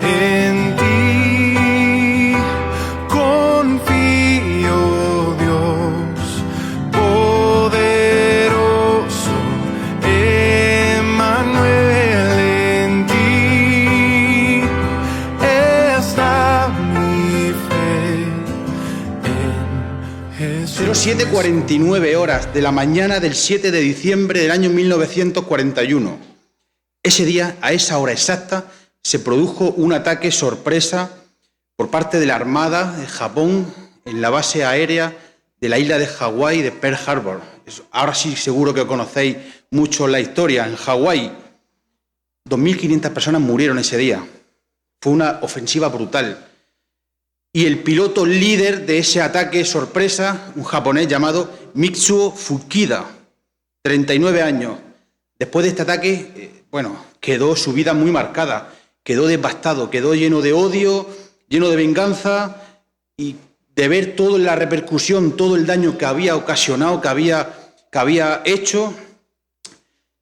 En ti confío, Dios poderoso, Emmanuel, en ti está mi fe, en Jesús. 07:49 horas de la mañana del 7 de diciembre del año 1941. Ese día, a esa hora exacta, se produjo un ataque sorpresa por parte de la Armada de Japón en la base aérea de la isla de Hawái de Pearl Harbor. Ahora sí seguro que conocéis mucho la historia. En Hawái, 2.500 personas murieron ese día. Fue una ofensiva brutal. Y el piloto líder de ese ataque sorpresa, un japonés llamado Mitsuo Fuchida, 39 años. Después de este ataque, quedó su vida muy marcada, quedó devastado, quedó lleno de odio, lleno de venganza y de ver toda la repercusión, todo el daño que había ocasionado, que había hecho.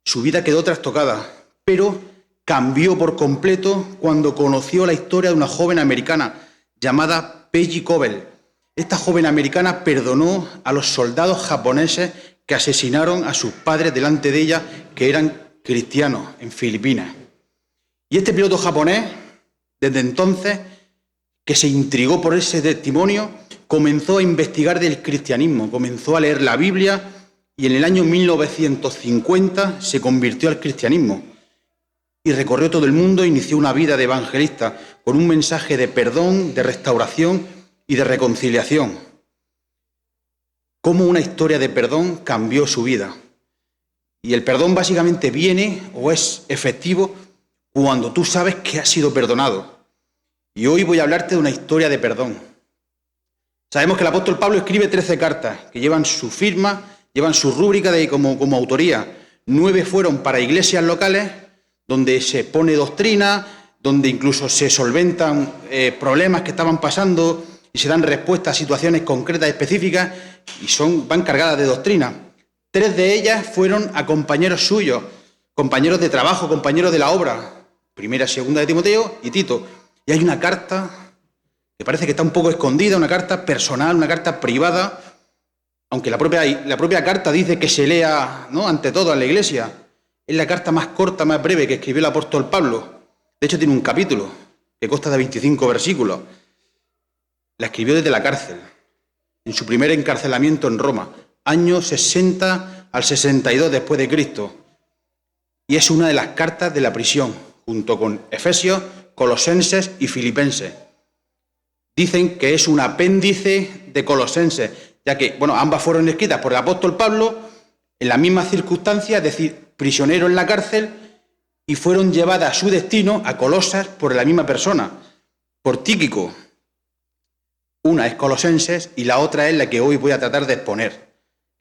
Su vida quedó trastocada, pero cambió por completo cuando conoció la historia de una joven americana llamada Peggy Cobell. Esta joven americana perdonó a los soldados japoneses que asesinaron a sus padres delante de ella, que eran cristianos en Filipinas. Y este piloto japonés, desde entonces, que se intrigó por ese testimonio, comenzó a investigar del cristianismo, comenzó a leer la Biblia y en el año 1950 se convirtió al cristianismo y recorrió todo el mundo e inició una vida de evangelista con un mensaje de perdón, de restauración y de reconciliación. Cómo una historia de perdón cambió su vida. Y el perdón básicamente viene o es efectivo cuando tú sabes que has sido perdonado. Y hoy voy a hablarte de una historia de perdón. Sabemos que el apóstol Pablo escribe 13 cartas que llevan su firma, llevan su rúbrica como autoría. 9 fueron para iglesias locales, donde se pone doctrina, donde incluso se solventan problemas que estaban pasando y se dan respuestas a situaciones concretas, específicas, y van cargadas de doctrina. 3 de ellas fueron a compañeros suyos, compañeros de trabajo, compañeros de la obra, Primera y Segunda de Timoteo y Tito. Y hay una carta que parece que está un poco escondida, una carta personal, una carta privada, aunque la propia carta dice que se lea, ¿no?, ante todo en la iglesia. Es la carta más corta, más breve que escribió el apóstol Pablo. De hecho, tiene un capítulo que consta de 25 versículos. La escribió desde la cárcel, en su primer encarcelamiento en Roma, año 60 al 62 después de Cristo. Y es una de las cartas de la prisión, junto con Efesios, Colosenses y Filipenses. Dicen que es un apéndice de Colosenses, ya que, ambas fueron escritas por el apóstol Pablo en la misma circunstancia, es decir, prisionero en la cárcel, y fueron llevadas a su destino, a Colosas, por la misma persona, por Tíquico. Una es Colosenses y la otra es la que hoy voy a tratar de exponer.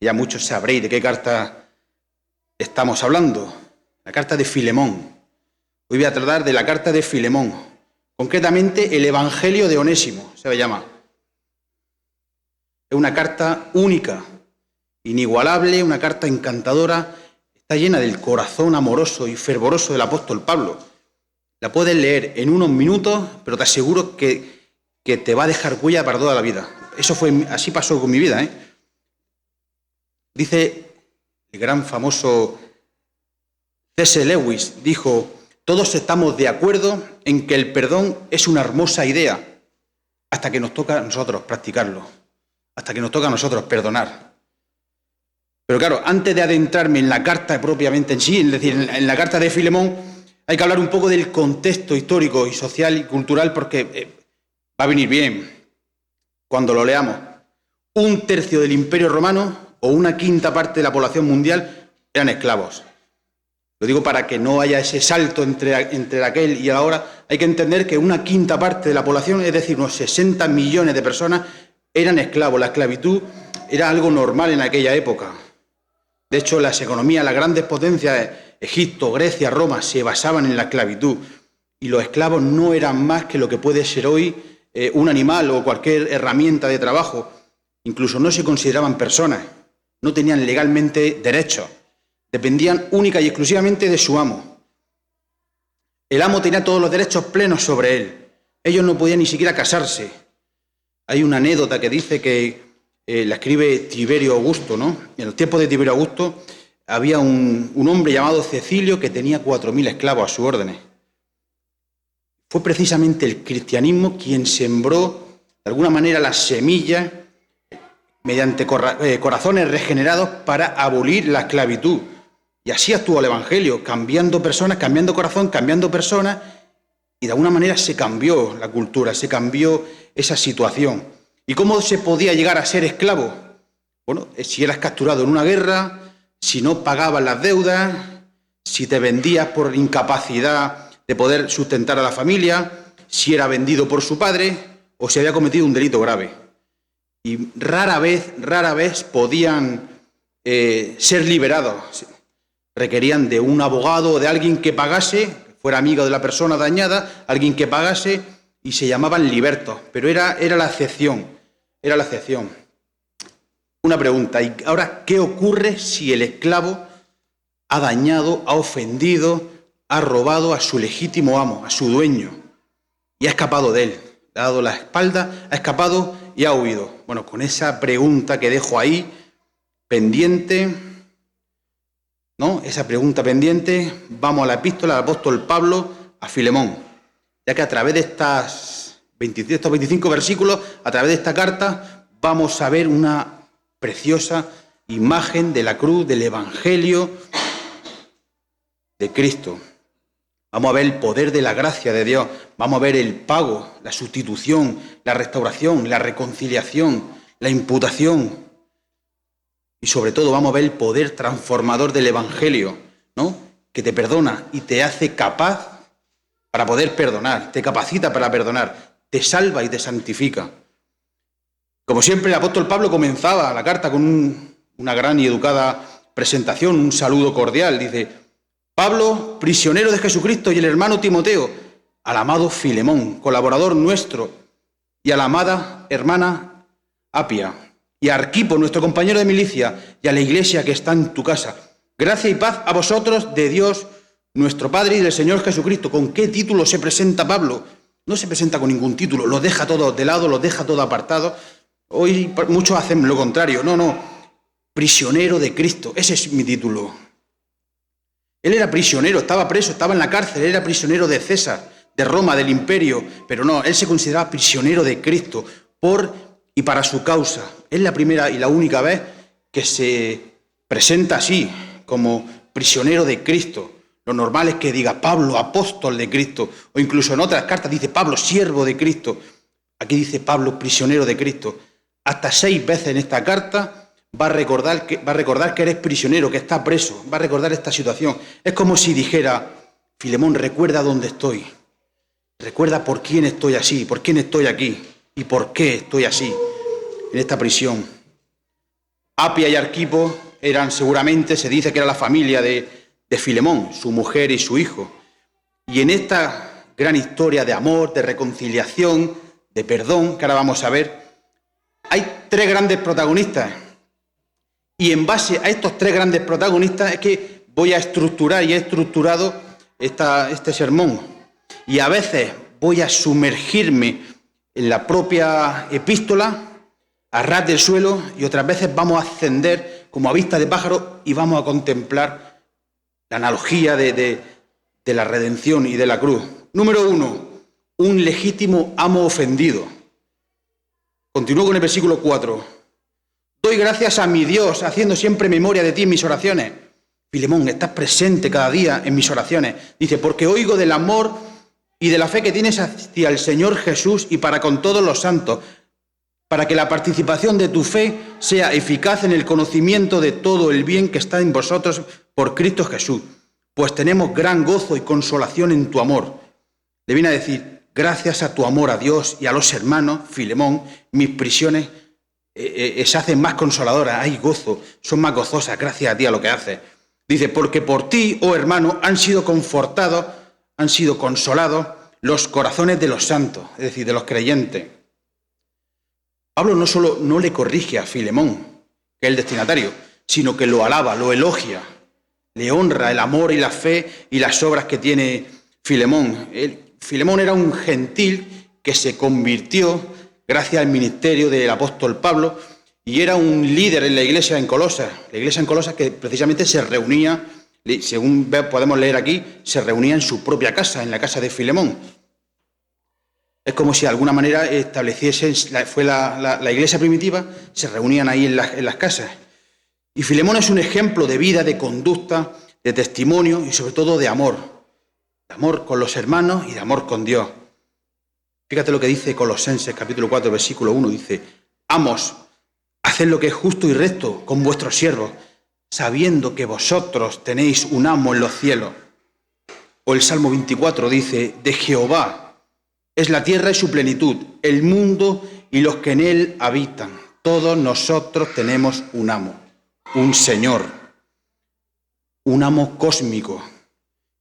Ya muchos sabréis de qué carta estamos hablando, la carta de Filemón. Hoy voy a tratar de la carta de Filemón, concretamente el Evangelio de Onésimo, se llama. Es una carta única, inigualable, una carta encantadora. Está llena del corazón amoroso y fervoroso del apóstol Pablo. La puedes leer en unos minutos, pero te aseguro que te va a dejar huella para toda la vida. Así pasó con mi vida, Dice el gran famoso C.S. Lewis, dijo: todos estamos de acuerdo en que el perdón es una hermosa idea, hasta que nos toca a nosotros practicarlo, hasta que nos toca a nosotros perdonar. Pero claro, antes de adentrarme en la carta propiamente en sí, es decir, en la carta de Filemón, hay que hablar un poco del contexto histórico y social y cultural, porque va a venir bien cuando lo leamos. 1/3 del Imperio Romano o 1/5 parte de la población mundial eran esclavos. Lo digo para que no haya ese salto entre aquel y ahora. Hay que entender que 1/5 parte de la población, es decir, unos 60 millones de personas, eran esclavos. La esclavitud era algo normal en aquella época. De hecho, las economías, las grandes potencias, Egipto, Grecia, Roma, se basaban en la esclavitud. Y los esclavos no eran más que lo que puede ser hoy un animal o cualquier herramienta de trabajo. Incluso no se consideraban personas, no tenían legalmente derechos, dependían única y exclusivamente de su amo. El amo tenía todos los derechos plenos sobre él. Ellos no podían ni siquiera casarse. Hay una anécdota que dice que la escribe Tiberio Augusto, ¿no? En los tiempos de Tiberio Augusto había un hombre llamado Cecilio que tenía 4.000 esclavos a sus órdenes. Fue precisamente el cristianismo quien sembró, de alguna manera, las semillas mediante corazones regenerados para abolir la esclavitud. Y así actuó el Evangelio, cambiando personas, cambiando corazón, cambiando personas, y de alguna manera se cambió la cultura, se cambió esa situación. ¿Y cómo se podía llegar a ser esclavo? Bueno, si eras capturado en una guerra, si no pagabas las deudas, si te vendías por incapacidad de poder sustentar a la familia, si era vendido por su padre o si había cometido un delito grave. Y rara vez podían ser liberados. Requerían de un abogado o de alguien que pagase, fuera amigo de la persona dañada, alguien que pagase, y se llamaban libertos. Pero era la excepción, era la excepción. Una pregunta, ¿y ahora qué ocurre si el esclavo ha dañado, ha ofendido, ha robado a su legítimo amo, a su dueño, y ha escapado de él? Le ha dado la espalda, ha escapado y ha huido. Bueno, con esa pregunta que dejo ahí, pendiente, ¿no? Esa pregunta pendiente, vamos a la epístola del apóstol Pablo a Filemón, ya que a través de estos 25 versículos, a través de esta carta, vamos a ver una preciosa imagen de la cruz, del Evangelio de Cristo. Vamos a ver el poder de la gracia de Dios, vamos a ver el pago, la sustitución, la restauración, la reconciliación, la imputación. Y sobre todo vamos a ver el poder transformador del Evangelio, ¿no? Que te perdona y te hace capaz para poder perdonar, te capacita para perdonar, te salva y te santifica. Como siempre, el apóstol Pablo comenzaba la carta con una gran y educada presentación, un saludo cordial. Dice: Pablo, prisionero de Jesucristo, y el hermano Timoteo, al amado Filemón, colaborador nuestro, y a la amada hermana Apia, y a Arquipo, nuestro compañero de milicia, y a la iglesia que está en tu casa. Gracia y paz a vosotros de Dios, nuestro Padre, y del Señor Jesucristo. ¿Con qué título se presenta Pablo? No se presenta con ningún título, lo deja todo de lado, lo deja todo apartado. Hoy muchos hacen lo contrario. No, prisionero de Cristo, ese es mi título. Él era prisionero, estaba preso, estaba en la cárcel, era prisionero de César, de Roma, del imperio, pero no, él se consideraba prisionero de Cristo por y para su causa. Es la primera y la única vez que se presenta así, como prisionero de Cristo. Lo normal es que diga Pablo, apóstol de Cristo, o incluso en otras cartas dice Pablo, siervo de Cristo. Aquí dice Pablo, prisionero de Cristo. Hasta 6 veces en esta carta va a recordar que eres prisionero, que está preso, va a recordar esta situación. Es como si dijera: Filemón, recuerda dónde estoy, recuerda por quién estoy así, por quién estoy aquí y por qué estoy así, en esta prisión. Apia y Arquipo eran seguramente, se dice que era la familia de Filemón, su mujer y su hijo. Y en esta gran historia de amor, de reconciliación, de perdón, que ahora vamos a ver, hay 3 grandes protagonistas. Y en base a estos 3 grandes protagonistas es que voy a estructurar y he estructurado este sermón. Y a veces voy a sumergirme en la propia epístola, a ras del suelo, y otras veces vamos a ascender como a vista de pájaro y vamos a contemplar la analogía de la redención y de la cruz. Número 1, un legítimo amo ofendido. Continúo con el versículo 4. Doy gracias a mi Dios, haciendo siempre memoria de ti en mis oraciones. Filemón, estás presente cada día en mis oraciones. Dice, porque oigo del amor y de la fe que tienes hacia el Señor Jesús y para con todos los santos, para que la participación de tu fe sea eficaz en el conocimiento de todo el bien que está en vosotros por Cristo Jesús. Pues tenemos gran gozo y consolación en tu amor. Le viene a decir, gracias a tu amor a Dios y a los hermanos, Filemón, mis prisiones se hacen más consoladoras, hay gozo, son más gozosas gracias a ti a lo que haces. Dice, porque por ti, oh hermano, han sido confortados, han sido consolados los corazones de los santos, es decir, de los creyentes. Pablo no solo no le corrige a Filemón, que es el destinatario, sino que lo alaba, lo elogia, le honra el amor y la fe y las obras que tiene Filemón. Filemón era un gentil que se convirtió gracias al ministerio del apóstol Pablo y era un líder en la iglesia en Colosas. La iglesia en Colosas que precisamente se reunía, según podemos leer aquí, se reunía en su propia casa, en la casa de Filemón. Es como si de alguna manera estableciesen, fue la iglesia primitiva, se reunían ahí en las casas. Y Filemón es un ejemplo de vida, de conducta, de testimonio y sobre todo de amor. De amor con los hermanos y de amor con Dios. Fíjate lo que dice Colosenses capítulo 4, versículo 1. Dice, amos, haced lo que es justo y recto con vuestros siervos, sabiendo que vosotros tenéis un amo en los cielos. O el Salmo 24 dice, de Jehová es la tierra y su plenitud, el mundo y los que en él habitan. Todos nosotros tenemos un amo, un Señor, un amo cósmico,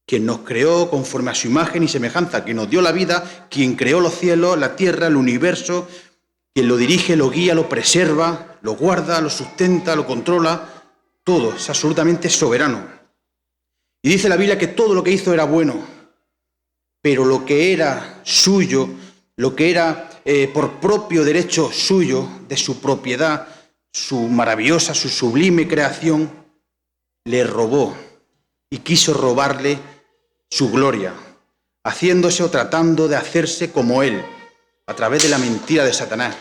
quien nos creó conforme a su imagen y semejanza, quien nos dio la vida, quien creó los cielos, la tierra, el universo, quien lo dirige, lo guía, lo preserva, lo guarda, lo sustenta, lo controla, todo, es absolutamente soberano. Y dice la Biblia que todo lo que hizo era bueno, pero lo que era suyo, lo que era por propio derecho suyo, de su propiedad, su maravillosa, su sublime creación, le robó y quiso robarle su gloria, haciéndose o tratando de hacerse como él, a través de la mentira de Satanás.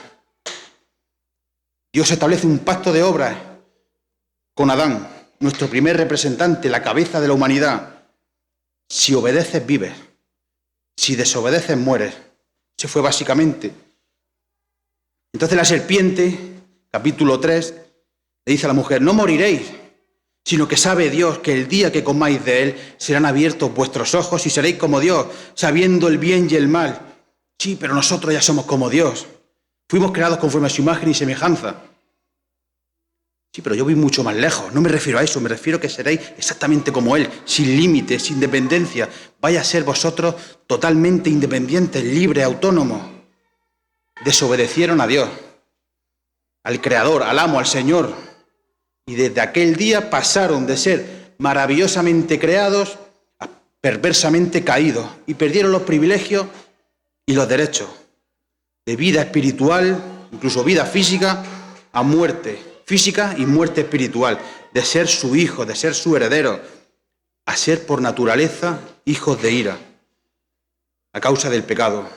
Dios establece un pacto de obras con Adán, nuestro primer representante, la cabeza de la humanidad. Si obedeces, vives. Si desobedeces, mueres. Se fue básicamente. Entonces la serpiente, capítulo 3, le dice a la mujer, no moriréis, sino que sabe Dios que el día que comáis de él serán abiertos vuestros ojos y seréis como Dios, sabiendo el bien y el mal. Sí, pero nosotros ya somos como Dios. Fuimos creados conforme a su imagen y semejanza. Sí, pero yo voy mucho más lejos. No me refiero a eso, me refiero a que seréis exactamente como él, sin límites, sin dependencia. Vaya a ser vosotros totalmente independientes, libres, autónomos. Desobedecieron a Dios, al Creador, al Amo, al Señor. Y desde aquel día pasaron de ser maravillosamente creados a perversamente caídos y perdieron los privilegios y los derechos de vida espiritual, incluso vida física, a muerte física y muerte espiritual, de ser su hijo, de ser su heredero, a ser por naturaleza hijos de ira, a causa del pecado.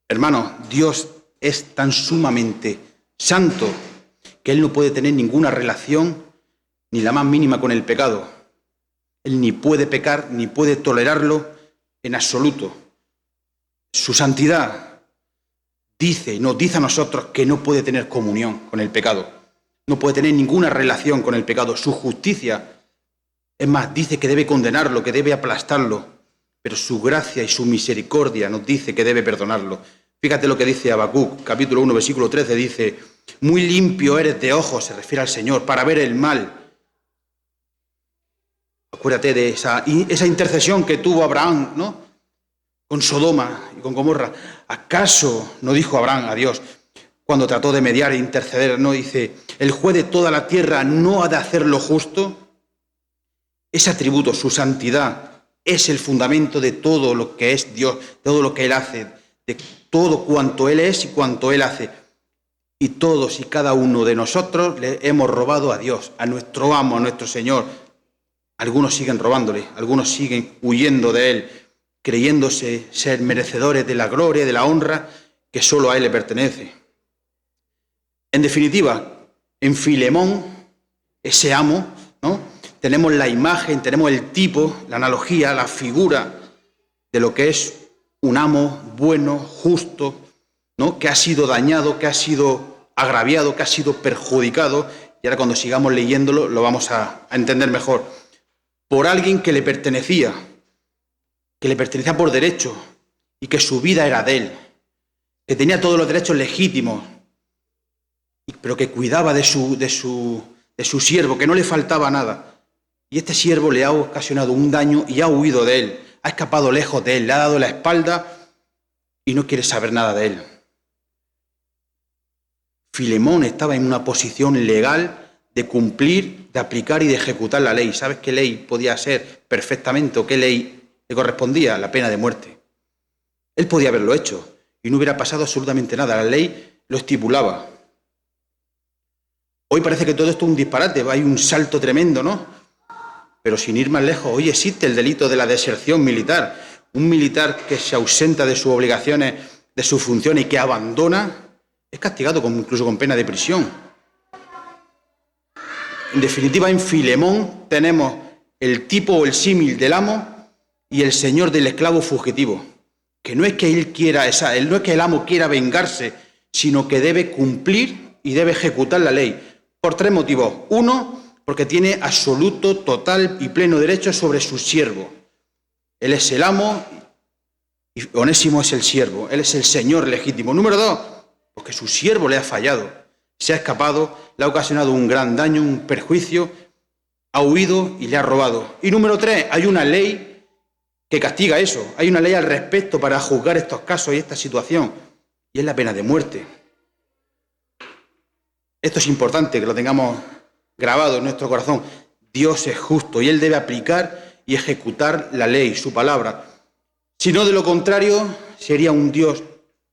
Hermanos, Dios es tan sumamente santo que Él no puede tener ninguna relación, ni la más mínima, con el pecado. Él ni puede pecar, ni puede tolerarlo en absoluto. Su santidad nos dice a nosotros que no puede tener comunión con el pecado. No puede tener ninguna relación con el pecado. Su justicia, es más, dice que debe condenarlo, que debe aplastarlo. Pero su gracia y su misericordia nos dice que debe perdonarlo. Fíjate lo que dice Habacuc, capítulo 1, versículo 13, dice, muy limpio eres de ojos, se refiere al Señor, para ver el mal. Acuérdate de esa intercesión que tuvo Abraham, ¿no? Con Sodoma y con Gomorra. ¿Acaso no dijo Abraham a Dios cuando trató de mediar e interceder? No dice, el juez de toda la tierra no ha de hacer lo justo. Ese atributo, su santidad, es el fundamento de todo lo que es Dios, de todo lo que Él hace, de todo cuanto Él es y cuanto Él hace. Y todos y cada uno de nosotros le hemos robado a Dios, a nuestro amo, a nuestro Señor. Algunos siguen robándole, algunos siguen huyendo de Él, creyéndose ser merecedores de la gloria y de la honra que solo a Él le pertenece. En definitiva, en Filemón, ese amo, ¿no? Tenemos la imagen, tenemos el tipo, la analogía, la figura de lo que es un amo bueno, justo, ¿no? Que ha sido dañado, que ha sido agraviado, que ha sido perjudicado, y ahora cuando sigamos leyéndolo lo vamos a entender mejor, por alguien que le pertenecía por derecho, y que su vida era de él, que tenía todos los derechos legítimos, pero que cuidaba de su siervo, que no le faltaba nada. Y este siervo le ha ocasionado un daño y ha huido de él, ha escapado lejos de él, le ha dado la espalda y no quiere saber nada de él. Filemón estaba en una posición legal de cumplir, de aplicar y de ejecutar la ley. ¿Sabes qué ley podía ser perfectamente o qué ley le correspondía la pena de muerte. Él podía haberlo hecho y no hubiera pasado absolutamente nada. La ley lo estipulaba. Hoy parece que todo esto es un disparate, hay un salto tremendo, ¿no? Pero sin ir más lejos, hoy existe el delito de la deserción militar. Un militar que se ausenta de sus obligaciones, de sus funciones y que abandona, es castigado incluso con pena de prisión. En definitiva, en Filemón tenemos el tipo o el símil del amo y el señor del esclavo fugitivo. Que no es que él quiera, no es que el amo quiera vengarse, sino que debe cumplir y debe ejecutar la ley. Por tres motivos. Uno, porque tiene absoluto, total y pleno derecho sobre su siervo. Él es el amo y Onésimo es el siervo. Él es el señor legítimo. Número dos, porque su siervo le ha fallado, se ha escapado, le ha ocasionado un gran daño, un perjuicio, ha huido y le ha robado. Y número tres, hay una ley que castiga eso. Hay una ley al respecto para juzgar estos casos y esta situación, y es la pena de muerte. Esto es importante que lo tengamos grabado en nuestro corazón. Dios es justo y Él debe aplicar y ejecutar la ley, su palabra. Si no, de lo contrario, sería un Dios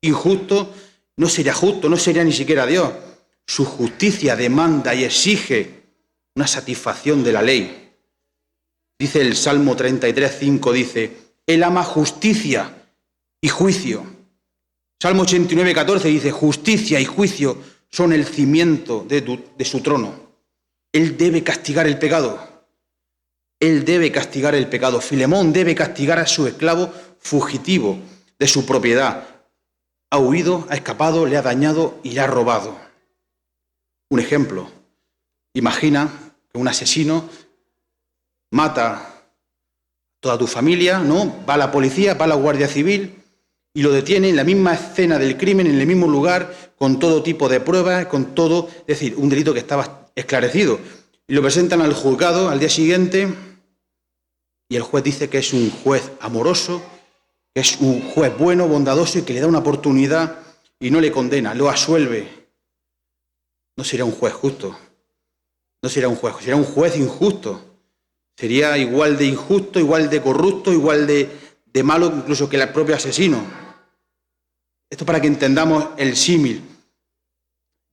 injusto, no sería justo, no sería ni siquiera Dios. Su justicia demanda y exige una satisfacción de la ley. Dice el Salmo 33:5, dice, Él ama justicia y juicio. Salmo 89:14 dice, justicia y juicio son el cimiento de su trono. Él debe castigar el pecado. Él debe castigar el pecado. Filemón debe castigar a su esclavo fugitivo de su propiedad. Ha huido, ha escapado, le ha dañado y le ha robado. Un ejemplo. Imagina que un asesino mata a toda tu familia, ¿no? Va a la policía, va a la Guardia Civil y lo detiene en la misma escena del crimen, en el mismo lugar, con todo tipo de pruebas, con todo, es decir, un delito que estaba esclarecido. Y lo presentan al juzgado al día siguiente y el juez dice que es un juez amoroso, que es un juez bueno, bondadoso y que le da una oportunidad y no le condena, lo absuelve. No sería un juez justo, no sería un juez, sería un juez injusto. Sería igual de injusto, igual de corrupto, igual de malo incluso que el propio asesino. Esto para que entendamos el símil.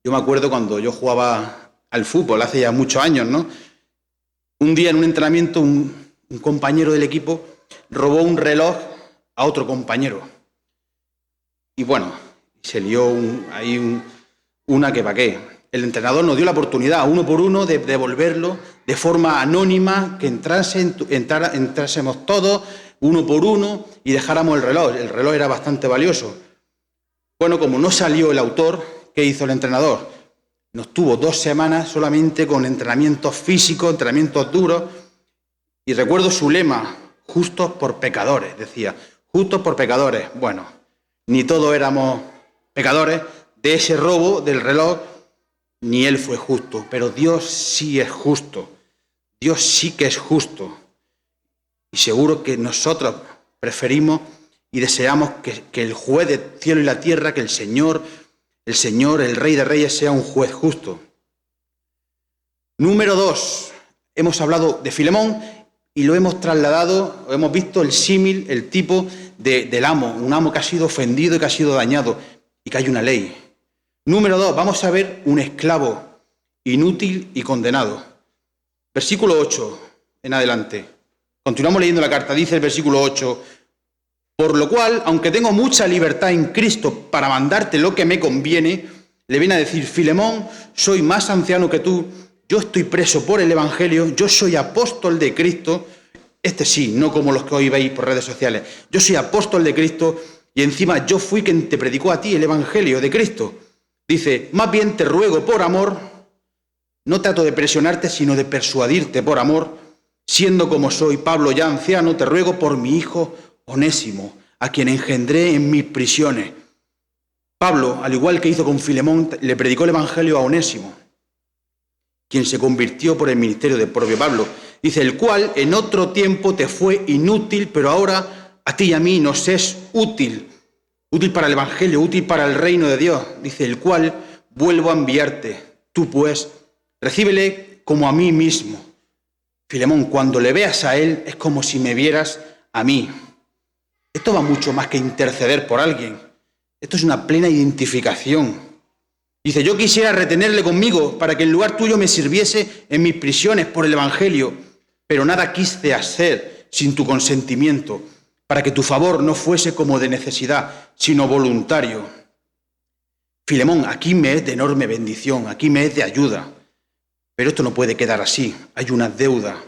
Yo me acuerdo cuando yo jugaba al fútbol, hace ya muchos años, ¿no? Un día en un entrenamiento un compañero del equipo robó un reloj a otro compañero. Y bueno, se lió una que pa' qué. El entrenador nos dio la oportunidad, uno por uno, de devolverlo de forma anónima, que entrásemos todos, uno por uno, y dejáramos el reloj. El reloj era bastante valioso. Bueno, como no salió el autor, ¿qué hizo el entrenador? Nos tuvo 2 semanas solamente con entrenamientos físicos, entrenamientos duros, y recuerdo su lema, justos por pecadores, decía, justos por pecadores. Bueno, ni todos éramos pecadores de ese robo del reloj, ni él fue justo, pero Dios sí es justo, Dios sí que es justo, y seguro que nosotros preferimos y deseamos que el juez del cielo y la tierra, que el Señor, el Rey de Reyes, sea un juez justo. Número 2, hemos hablado de Filemón y lo hemos trasladado, hemos visto el símil, el tipo del amo, un amo que ha sido ofendido y que ha sido dañado y que hay una ley. Número 2, vamos a ver un esclavo inútil y condenado. Versículo 8 en adelante. Continuamos leyendo la carta, dice el versículo 8, por lo cual, aunque tengo mucha libertad en Cristo para mandarte lo que me conviene, le viene a decir, Filemón, soy más anciano que tú, yo estoy preso por el Evangelio, yo soy apóstol de Cristo, sí, no como los que hoy veis por redes sociales, yo soy apóstol de Cristo y encima yo fui quien te predicó a ti el Evangelio de Cristo. Dice, más bien te ruego por amor, no trato de presionarte, sino de persuadirte por amor, siendo como soy Pablo ya anciano, te ruego por mi hijo Onésimo, a quien engendré en mis prisiones. Pablo, al igual que hizo con Filemón, le predicó el Evangelio a Onésimo, quien se convirtió por el ministerio del propio Pablo. Dice, el cual en otro tiempo te fue inútil, pero ahora a ti y a mí nos es útil. Útil para el Evangelio, útil para el reino de Dios. Dice, el cual vuelvo a enviarte. Tú pues, recíbele como a mí mismo. Filemón, cuando le veas a él, es como si me vieras a mí. Esto va mucho más que interceder por alguien. Esto es una plena identificación. Dice, yo quisiera retenerle conmigo para que en lugar tuyo me sirviese en mis prisiones por el Evangelio, pero nada quise hacer sin tu consentimiento, para que tu favor no fuese como de necesidad, sino voluntario. Filemón, aquí me es de enorme bendición, aquí me es de ayuda, pero esto no puede quedar así. Hay una deuda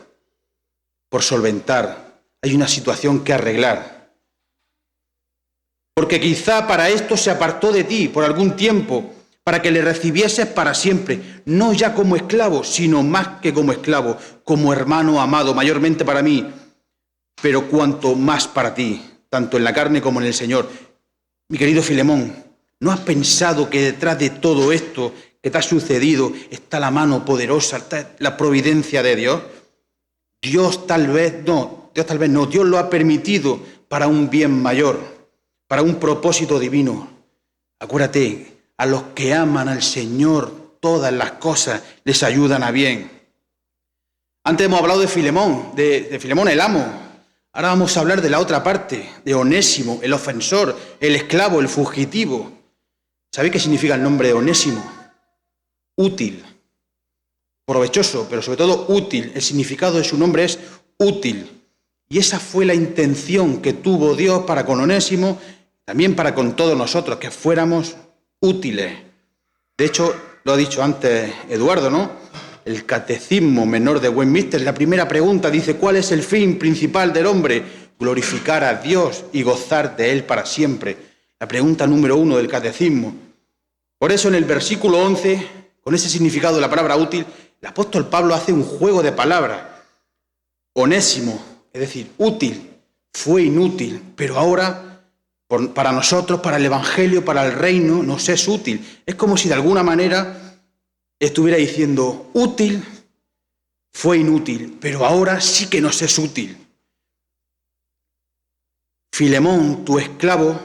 por solventar, hay una situación que arreglar. Porque quizá para esto se apartó de ti por algún tiempo, para que le recibieses para siempre, no ya como esclavo, sino más que como esclavo, como hermano amado, mayormente para mí, pero cuanto más para ti, tanto en la carne como en el Señor. Mi querido Filemón, ¿no has pensado que detrás de todo esto que te ha sucedido está la mano poderosa, está la providencia de Dios? Dios tal vez no, Dios lo ha permitido para un bien mayor, para un propósito divino. Acuérdate, a los que aman al Señor, todas las cosas les ayudan a bien. Antes hemos hablado de Filemón, de Filemón el amo. Ahora vamos a hablar de la otra parte, de Onésimo, el ofensor, el esclavo, el fugitivo. ¿Sabéis qué significa el nombre de Onésimo? Útil, provechoso, pero sobre todo útil. El significado de su nombre es útil. Y esa fue la intención que tuvo Dios para con Onésimo, también para con todos nosotros, que fuéramos útiles. De hecho, lo ha dicho antes Eduardo, ¿no? El Catecismo Menor de Westminster, la primera pregunta dice, ¿cuál es el fin principal del hombre? Glorificar a Dios y gozar de Él para siempre. La pregunta número 1 del Catecismo. Por eso en el versículo 11, con ese significado de la palabra útil, el apóstol Pablo hace un juego de palabras. Onésimo, es decir, útil, fue inútil, pero ahora para nosotros, para el Evangelio, para el reino, nos es útil. Es como si de alguna manera estuviera diciendo, útil, fue inútil, pero ahora sí que nos es útil. Filemón, tu esclavo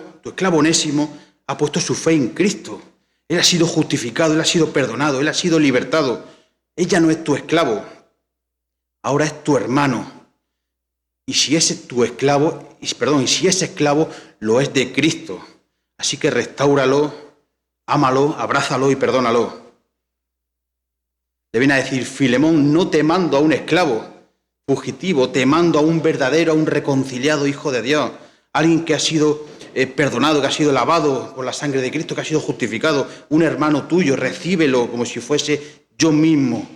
Onésimo, ha puesto su fe en Cristo. Él ha sido justificado, él ha sido perdonado, él ha sido libertado. Ella no es tu esclavo, ahora es tu hermano. Y si ese esclavo lo es de Cristo. Así que restáuralo, ámalo, abrázalo y perdónalo. Le viene a decir, Filemón, no te mando a un esclavo fugitivo, te mando a un verdadero, a un reconciliado hijo de Dios. Alguien que ha sido perdonado, que ha sido lavado por la sangre de Cristo, que ha sido justificado. Un hermano tuyo, recíbelo como si fuese yo mismo.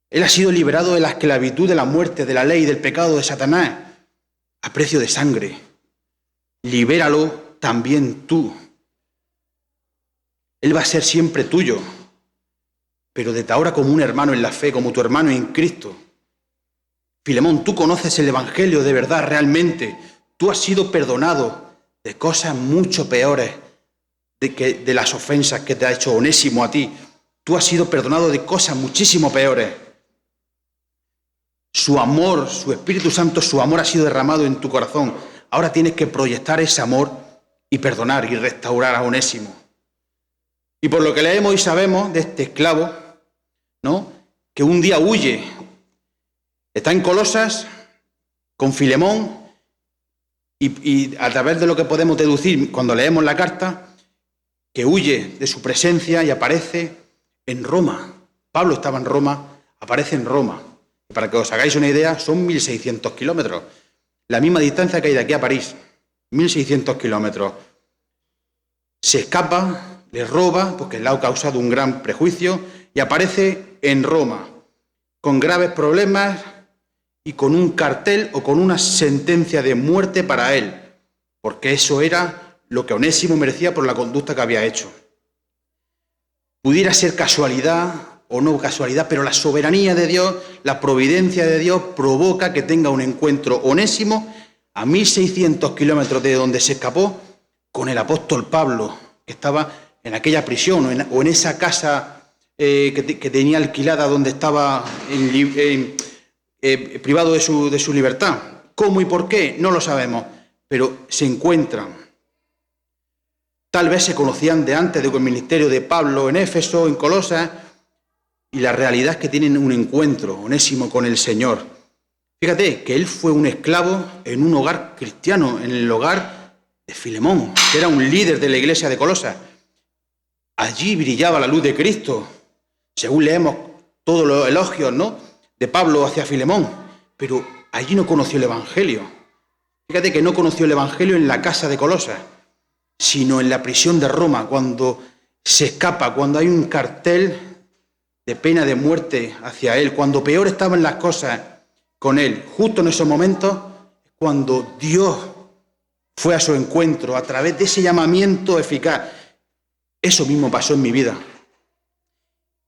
Él ha sido liberado de la esclavitud, de la muerte, de la ley, del pecado, de Satanás, a precio de sangre. Libéralo también tú. Él va a ser siempre tuyo, pero desde ahora como un hermano en la fe, como tu hermano en Cristo. Filemón, tú conoces el Evangelio de verdad, realmente. Tú has sido perdonado de cosas mucho peores de las ofensas que te ha hecho Onésimo a ti. Tú has sido perdonado de cosas muchísimo peores. Su amor, su Espíritu Santo, su amor ha sido derramado en tu corazón. Ahora tienes que proyectar ese amor y perdonar y restaurar a Onésimo. Y por lo que leemos y sabemos de este esclavo, ¿no?, que un día huye. Está en Colosas con Filemón y a través de lo que podemos deducir cuando leemos la carta, que huye de su presencia y aparece en Roma. Pablo estaba en Roma, aparece en Roma. Para que os hagáis una idea, son 1.600 kilómetros. La misma distancia que hay de aquí a París. 1.600 kilómetros. Se escapa, le roba, porque le ha causado un gran prejuicio, y aparece en Roma, con graves problemas y con un cartel o con una sentencia de muerte para él, porque eso era lo que Onésimo merecía por la conducta que había hecho. Pudiera ser casualidad o no casualidad, pero la soberanía de Dios, la providencia de Dios provoca que tenga un encuentro Onésimo a 1.600 kilómetros de donde se escapó con el apóstol Pablo, que estaba en aquella prisión o en esa casa que tenía alquilada donde estaba privado de su libertad. ¿Cómo y por qué? No lo sabemos, pero se encuentran. Tal vez se conocían de antes del ministerio de Pablo en Éfeso, en Colosas, y la realidad es que tienen un encuentro Onésimo con el Señor. Fíjate que él fue un esclavo en un hogar cristiano, en el hogar de Filemón, que era un líder de la iglesia de Colosas. Allí brillaba la luz de Cristo, según leemos todos los elogios, ¿no?, de Pablo hacia Filemón, pero allí no conoció el Evangelio. Fíjate que no conoció el Evangelio en la casa de Colosas, sino en la prisión de Roma, cuando se escapa, cuando hay un cartel de pena de muerte hacia él, cuando peor estaban las cosas con él. Justo en esos momentos, cuando Dios fue a su encuentro a través de ese llamamiento eficaz. Eso mismo pasó en mi vida.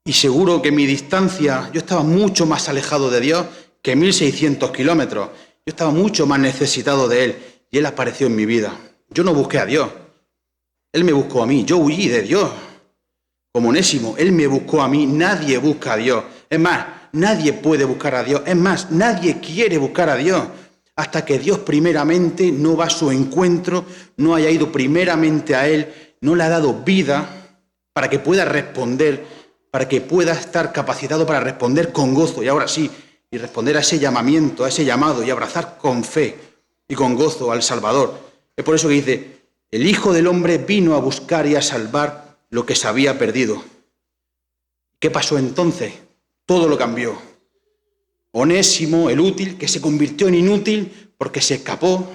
Y seguro que mi distancia, yo estaba mucho más alejado de Dios que 1.600 kilómetros. Yo estaba mucho más necesitado de Él y Él apareció en mi vida. Yo no busqué a Dios, Él me buscó a mí. Yo huí de Dios. Como Onésimo, Él me buscó a mí. Nadie busca a Dios. Es más, nadie puede buscar a Dios. Es más, nadie quiere buscar a Dios hasta que Dios primeramente no va a su encuentro, no haya ido primeramente a Él, no le ha dado vida para que pueda responder, para que pueda estar capacitado para responder con gozo, y ahora sí, y responder a ese llamamiento, a ese llamado, y abrazar con fe y con gozo al Salvador. Es por eso que dice, el Hijo del Hombre vino a buscar y a salvar lo que se había perdido. ¿Qué pasó entonces? Todo lo cambió. Onésimo, el útil, que se convirtió en inútil porque se escapó,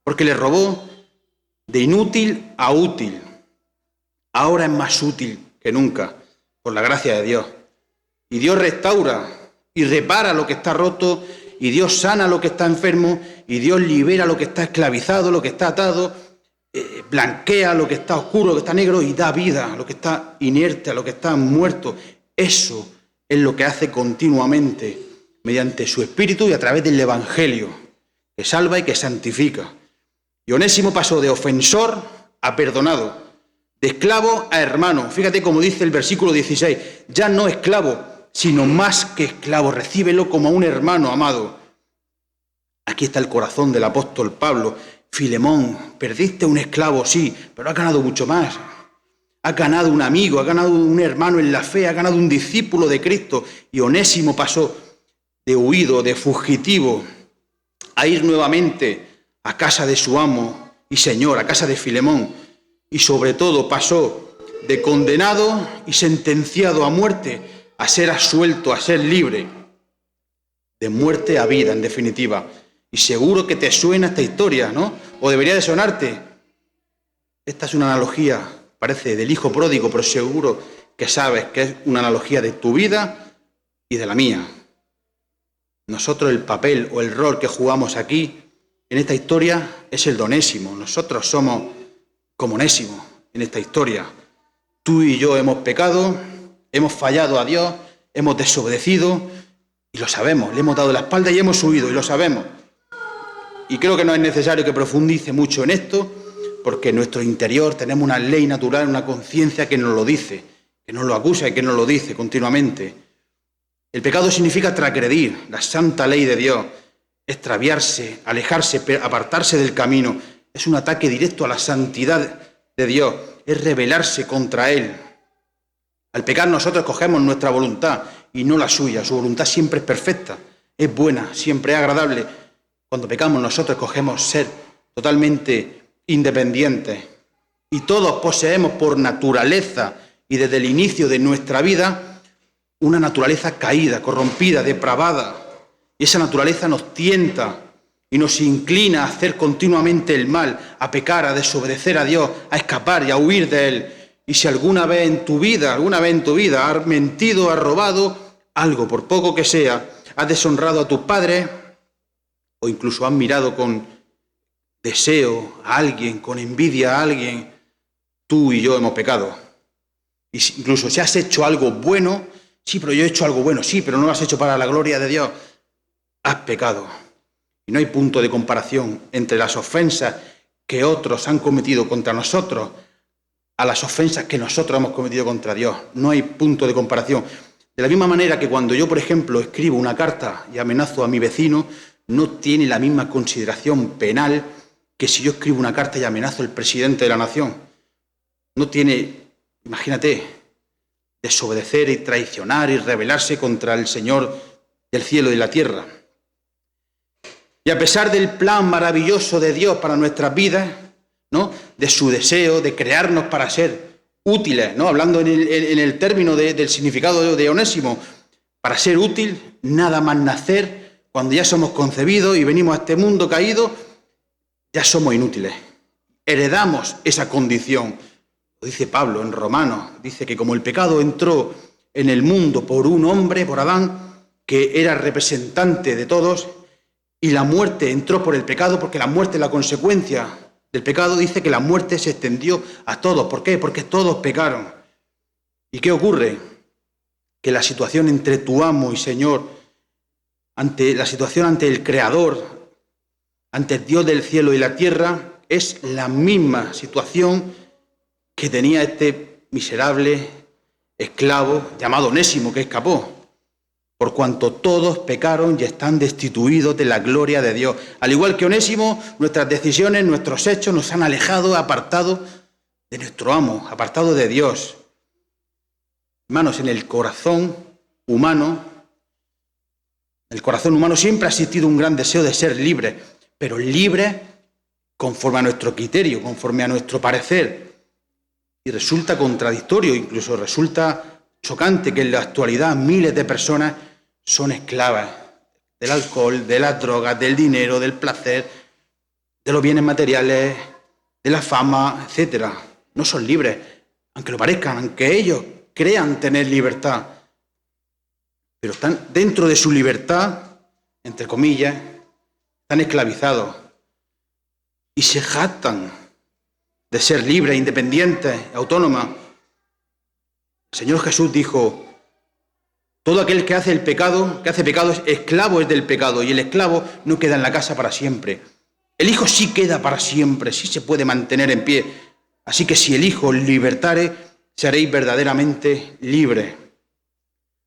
porque le robó, de inútil a útil. Ahora es más útil que nunca, por la gracia de Dios. Y Dios restaura y repara lo que está roto, y Dios sana lo que está enfermo, y Dios libera lo que está esclavizado, lo que está atado, blanquea lo que está oscuro, lo que está negro, y da vida a lo que está inerte, a lo que está muerto. Eso es lo que hace continuamente mediante su Espíritu y a través del Evangelio, que salva y que santifica. Y Onésimo pasó de ofensor a perdonado, de esclavo a hermano. Fíjate cómo dice el versículo 16, ya no esclavo, sino más que esclavo, recíbelo como a un hermano amado. Aquí está el corazón del apóstol Pablo. Filemón, perdiste un esclavo, sí, pero ha ganado mucho más. Ha ganado un amigo, ha ganado un hermano en la fe, ha ganado un discípulo de Cristo. Y Onésimo pasó de huido, de fugitivo, a ir nuevamente a casa de su amo y señor, a casa de Filemón. Y sobre todo pasó de condenado y sentenciado a muerte a ser absuelto, a ser libre. De muerte a vida, en definitiva. Y seguro que te suena esta historia, ¿no? O debería de sonarte. Esta es una analogía, parece, del hijo pródigo, pero seguro que sabes que es una analogía de tu vida y de la mía. Nosotros el papel o el rol que jugamos aquí, en esta historia, es el de Onésimo. Nosotros somos como Onésimo en esta historia. Tú y yo hemos pecado, hemos fallado a Dios, hemos desobedecido y lo sabemos. Le hemos dado la espalda y hemos huido y lo sabemos. Y creo que no es necesario que profundice mucho en esto, porque en nuestro interior tenemos una ley natural, una conciencia que nos lo dice, que nos lo acusa y que nos lo dice continuamente. El pecado significa transgredir la santa ley de Dios, extraviarse, alejarse, apartarse del camino. Es un ataque directo a la santidad de Dios, es rebelarse contra Él. Al pecar nosotros cogemos nuestra voluntad y no la suya. Su voluntad siempre es perfecta, es buena, siempre es agradable. Cuando pecamos nosotros cogemos ser totalmente independientes. Y todos poseemos por naturaleza y desde el inicio de nuestra vida una naturaleza caída, corrompida, depravada. Y esa naturaleza nos tienta y nos inclina a hacer continuamente el mal, a pecar, a desobedecer a Dios, a escapar y a huir de Él. Y si alguna vez en tu vida has mentido, has robado algo, por poco que sea, has deshonrado a tus padres o incluso has mirado con deseo a alguien, con envidia a alguien, tú y yo hemos pecado. Y incluso si has hecho algo bueno, sí, pero yo he hecho algo bueno, sí, pero no lo has hecho para la gloria de Dios, has pecado. Y no hay punto de comparación entre las ofensas que otros han cometido contra nosotros a las ofensas que nosotros hemos cometido contra Dios. No hay punto de comparación. De la misma manera que cuando yo, por ejemplo, escribo una carta y amenazo a mi vecino, no tiene la misma consideración penal que si yo escribo una carta y amenazo al presidente de la nación. No tiene, imagínate, desobedecer y traicionar y rebelarse contra el Señor del cielo y la tierra. Y a pesar del plan maravilloso de Dios para nuestras vidas, ¿no?, de su deseo de crearnos para ser útiles, ¿no?, hablando en el término del significado de Onésimo, para ser útil, nada más nacer, cuando ya somos concebidos y venimos a este mundo caído, ya somos inútiles. Heredamos esa condición. Lo dice Pablo en Romanos, dice que como el pecado entró en el mundo por un hombre, por Adán, que era representante de todos, y la muerte entró por el pecado, porque la muerte es la consecuencia del pecado, dice que la muerte se extendió a todos. ¿Por qué? Porque todos pecaron. ¿Y qué ocurre? Que la situación entre tu amo y Señor, la situación ante el Creador, ante el Dios del cielo y la tierra, es la misma situación que tenía este miserable esclavo llamado Onésimo, que escapó. Por cuanto todos pecaron y están destituidos de la gloria de Dios. Al igual que Onésimo, nuestras decisiones, nuestros hechos nos han alejado, apartado de nuestro amo, apartado de Dios. Hermanos, en el corazón humano siempre ha existido un gran deseo de ser libre, pero libre conforme a nuestro criterio, conforme a nuestro parecer. Y resulta contradictorio, incluso resulta chocante que en la actualidad miles de personas son esclavas del alcohol, de las drogas, del dinero, del placer, de los bienes materiales, de la fama, etc. No son libres, aunque lo parezcan, aunque ellos crean tener libertad. Pero están dentro de su libertad, entre comillas, están esclavizados y se jactan de ser libres, independientes, autónomas. El Señor Jesús dijo: todo aquel que hace pecado es esclavo es del pecado, y el esclavo no queda en la casa para siempre. El Hijo sí queda para siempre, sí se puede mantener en pie. Así que si el Hijo os libertare, seréis verdaderamente libres.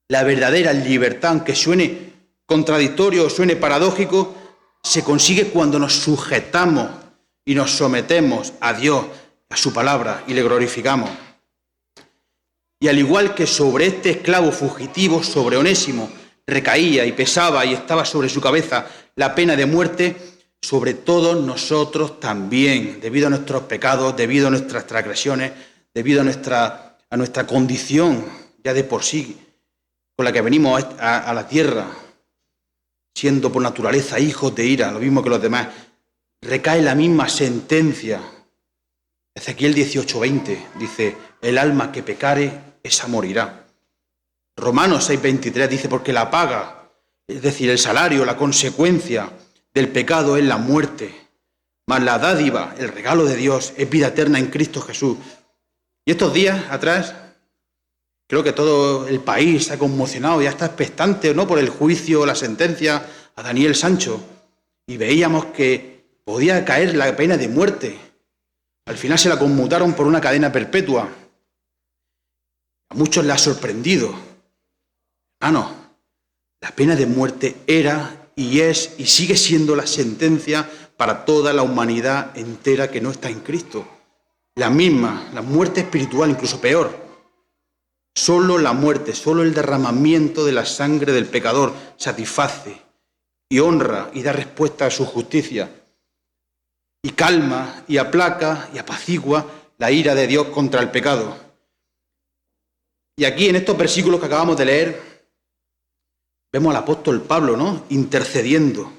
La verdadera libertad, aunque suene contradictorio o suene paradójico, se consigue cuando nos sujetamos y nos sometemos a Dios, a su palabra, y le glorificamos. Y al igual que sobre este esclavo fugitivo, sobre Onésimo, recaía y pesaba y estaba sobre su cabeza la pena de muerte, sobre todos nosotros también, debido a nuestros pecados, debido a nuestras transgresiones, debido a nuestra condición ya de por sí, con la que venimos a la tierra, siendo por naturaleza hijos de ira, lo mismo que los demás, recae la misma sentencia. Ezequiel 18:20 dice: el alma que pecare, esa morirá. Romanos 6:23 dice: porque la paga, es decir, el salario, la consecuencia del pecado es la muerte, mas la dádiva, el regalo de Dios, es vida eterna en Cristo Jesús. Y estos días atrás, creo que todo el país se ha conmocionado, ya está expectante, ¿no?, por el juicio, la sentencia a Daniel Sancho, y veíamos que podía caer la pena de muerte. Al final se la conmutaron por una cadena perpetua. A muchos les ha sorprendido. No, la pena de muerte era y es y sigue siendo la sentencia para toda la humanidad entera que no está en Cristo. La misma, la muerte espiritual, incluso peor. Solo la muerte, solo el derramamiento de la sangre del pecador satisface y honra y da respuesta a su justicia, y calma y aplaca y apacigua la ira de Dios contra el pecado. Y aquí en estos versículos que acabamos de leer, vemos al apóstol Pablo, ¿no?, intercediendo,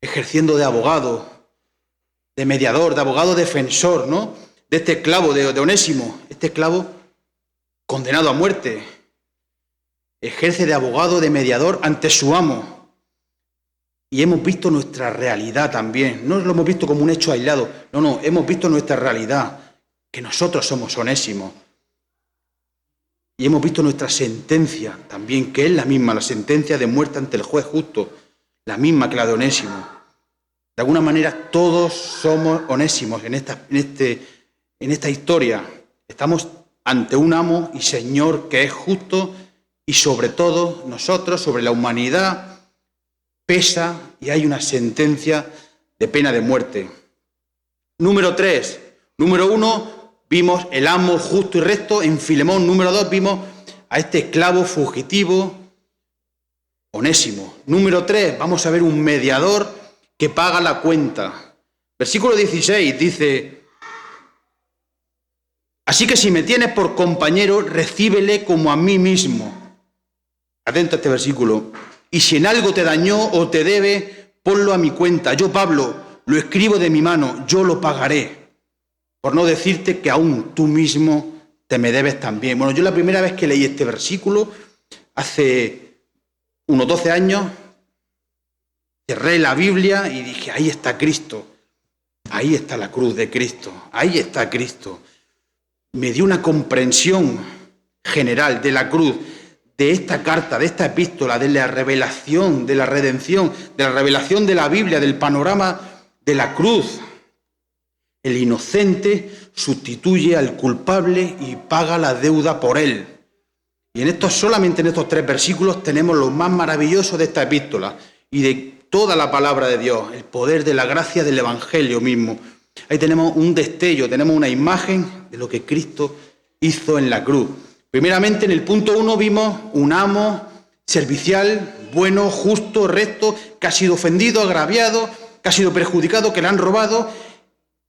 ejerciendo de abogado, de mediador, de abogado defensor, ¿no?, de este esclavo de Onésimo, este esclavo condenado a muerte. Ejerce de abogado, de mediador ante su amo. Y hemos visto nuestra realidad también. No lo hemos visto como un hecho aislado. No, hemos visto nuestra realidad, que nosotros somos Onésimo. Y hemos visto nuestra sentencia también, que es la misma, la sentencia de muerte ante el juez justo, la misma que la de Onésimo. De alguna manera todos somos Onésimos en esta historia. Estamos ante un amo y Señor que es justo, y sobre todo nosotros, sobre la humanidad, pesa y hay una sentencia de pena de muerte. Número 3. Número 1, vimos el amo justo y recto. En Filemón, número 2, vimos a este esclavo fugitivo, Onésimo. Número 3, vamos a ver un mediador que paga la cuenta. Versículo 16 dice: así que si me tienes por compañero, recíbele como a mí mismo. Atento a este versículo. Y si en algo te dañó o te debe, ponlo a mi cuenta. Yo, Pablo, lo escribo de mi mano, yo lo pagaré. Por no decirte que aún tú mismo te me debes también. Bueno, yo la primera vez que leí este versículo, hace unos 12 años, cerré la Biblia y dije: ahí está Cristo, ahí está la cruz de Cristo, ahí está Cristo. Me dio una comprensión general de la cruz, de esta carta, de esta epístola, de la revelación, de la redención, de la revelación de la Biblia, del panorama de la cruz. El inocente sustituye al culpable y paga la deuda por él. Y solamente en estos 3 versículos tenemos lo más maravilloso de esta epístola y de toda la palabra de Dios, el poder de la gracia del Evangelio mismo. Ahí tenemos un destello, tenemos una imagen de lo que Cristo hizo en la cruz. Primeramente, en el punto 1 vimos un amo servicial, bueno, justo, recto, que ha sido ofendido, agraviado, que ha sido perjudicado, que le han robado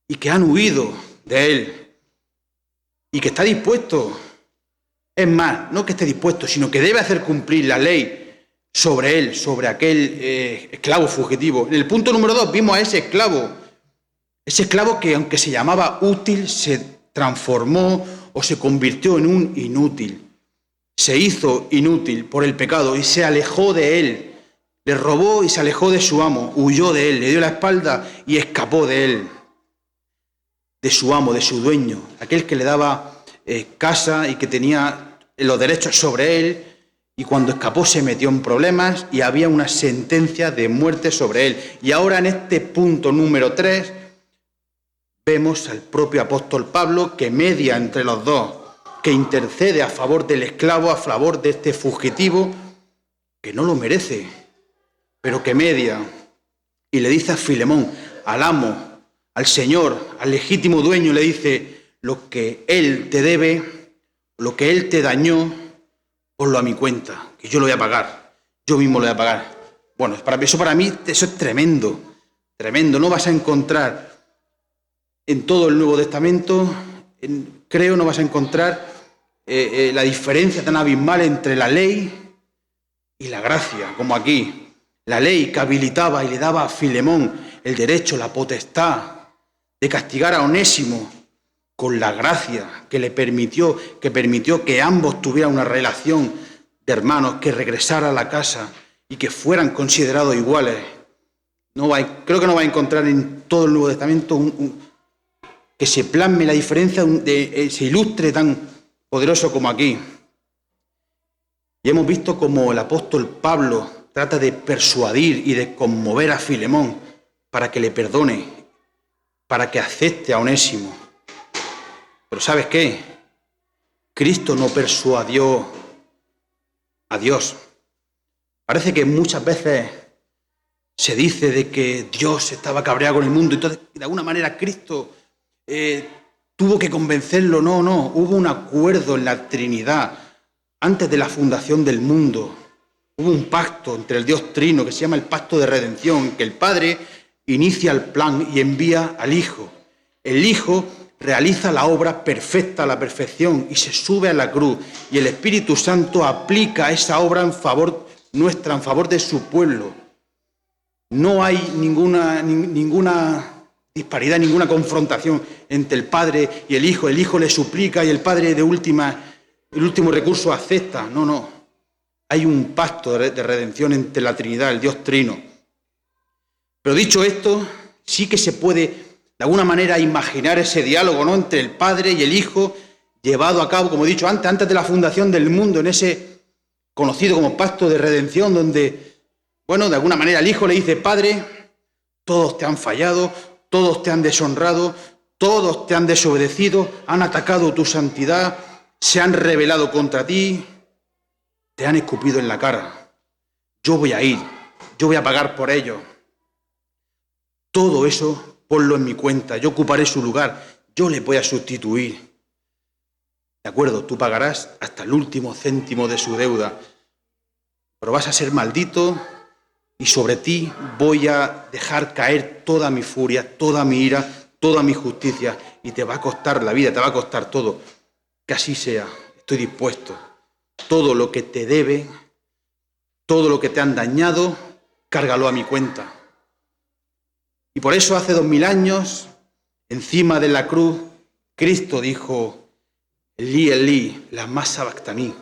y que han huido de él. Y que está dispuesto, es más, no que esté dispuesto, sino que debe hacer cumplir la ley sobre él, sobre aquel esclavo fugitivo. En el punto número 2 vimos a ese esclavo que, aunque se llamaba útil, se transformó o se convirtió en un inútil. Se hizo inútil por el pecado y se alejó de él. Le robó y se alejó de su amo, huyó de él, le dio la espalda y escapó de él, de su amo, de su dueño, aquel que le daba casa y que tenía los derechos sobre él. Y cuando escapó se metió en problemas y había una sentencia de muerte sobre él. Y ahora en este punto número 3 vemos al propio apóstol Pablo que media entre los dos, que intercede a favor del esclavo, a favor de este fugitivo que no lo merece, pero que media. Y le dice a Filemón, al amo, al Señor, al legítimo dueño, le dice: lo que él te debe, lo que él te dañó, ponlo a mi cuenta, que yo lo voy a pagar, yo mismo lo voy a pagar. Bueno, para mí eso es tremendo, tremendo. No vas a encontrar en todo el Nuevo Testamento, no vas a encontrar la diferencia tan abismal entre la ley y la gracia, como aquí. La ley que habilitaba y le daba a Filemón el derecho, la potestad de castigar a Onésimo, con la gracia que permitió que ambos tuvieran una relación de hermanos, que regresara a la casa y que fueran considerados iguales. Creo que no va a encontrar en todo el Nuevo Testamento que se plasme la diferencia, se ilustre tan poderoso como aquí. Y hemos visto cómo el apóstol Pablo trata de persuadir y de conmover a Filemón para que le perdone, para que acepte a Onésimo. Pero ¿sabes qué? Cristo no persuadió a Dios. Parece que muchas veces se dice de que Dios estaba cabreado con el mundo y entonces de alguna manera Cristo tuvo que convencerlo. No, hubo un acuerdo en la Trinidad antes de la fundación del mundo. Hubo un pacto entre el Dios Trino que se llama el pacto de redención, que el Padre inicia el plan y envía al Hijo. El Hijo realiza la obra perfecta, a la perfección, y se sube a la cruz. Y el Espíritu Santo aplica esa obra en favor nuestra, en favor de su pueblo. No hay ninguna disparidad, ninguna confrontación entre el Padre y el Hijo. El Hijo le suplica y el Padre el último recurso acepta. No. Hay un pacto de redención entre la Trinidad, el Dios Trino. Pero dicho esto, sí que se puede de alguna manera imaginar ese diálogo, ¿no?, entre el Padre y el Hijo, llevado a cabo, como he dicho antes de la fundación del mundo, en ese conocido como pacto de redención, donde, de alguna manera el Hijo le dice: Padre, todos te han fallado, todos te han deshonrado, todos te han desobedecido, han atacado tu santidad, se han rebelado contra ti, te han escupido en la cara. Yo voy a ir, yo voy a pagar por ello. Todo eso ponlo en mi cuenta, yo ocuparé su lugar, yo le voy a sustituir. De acuerdo, tú pagarás hasta el último céntimo de su deuda, pero vas a ser maldito, y sobre ti voy a dejar caer toda mi furia, toda mi ira, toda mi justicia, y te va a costar la vida, te va a costar todo. Que así sea, estoy dispuesto. Todo lo que te deben, todo lo que te han dañado, cárgalo a mi cuenta. Y por eso hace 2000 años, encima de la cruz, Cristo dijo: Elí, Elí, lama sabactaní.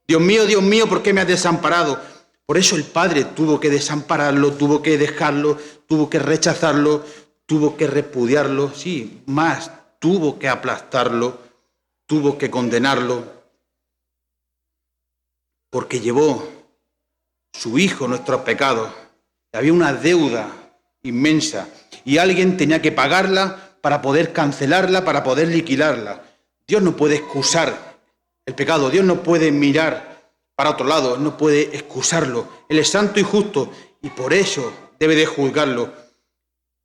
Dios mío, ¿por qué me has desamparado? Por eso el Padre tuvo que desampararlo, tuvo que dejarlo, tuvo que rechazarlo, tuvo que repudiarlo, sí, más, tuvo que aplastarlo, tuvo que condenarlo, porque llevó su Hijo nuestros pecados. Había una deuda inmensa y alguien tenía que pagarla para poder cancelarla, para poder liquidarla. Dios no puede excusar el pecado, Dios no puede mirar para otro lado, no puede excusarlo. Él es santo y justo y por eso debe de juzgarlo.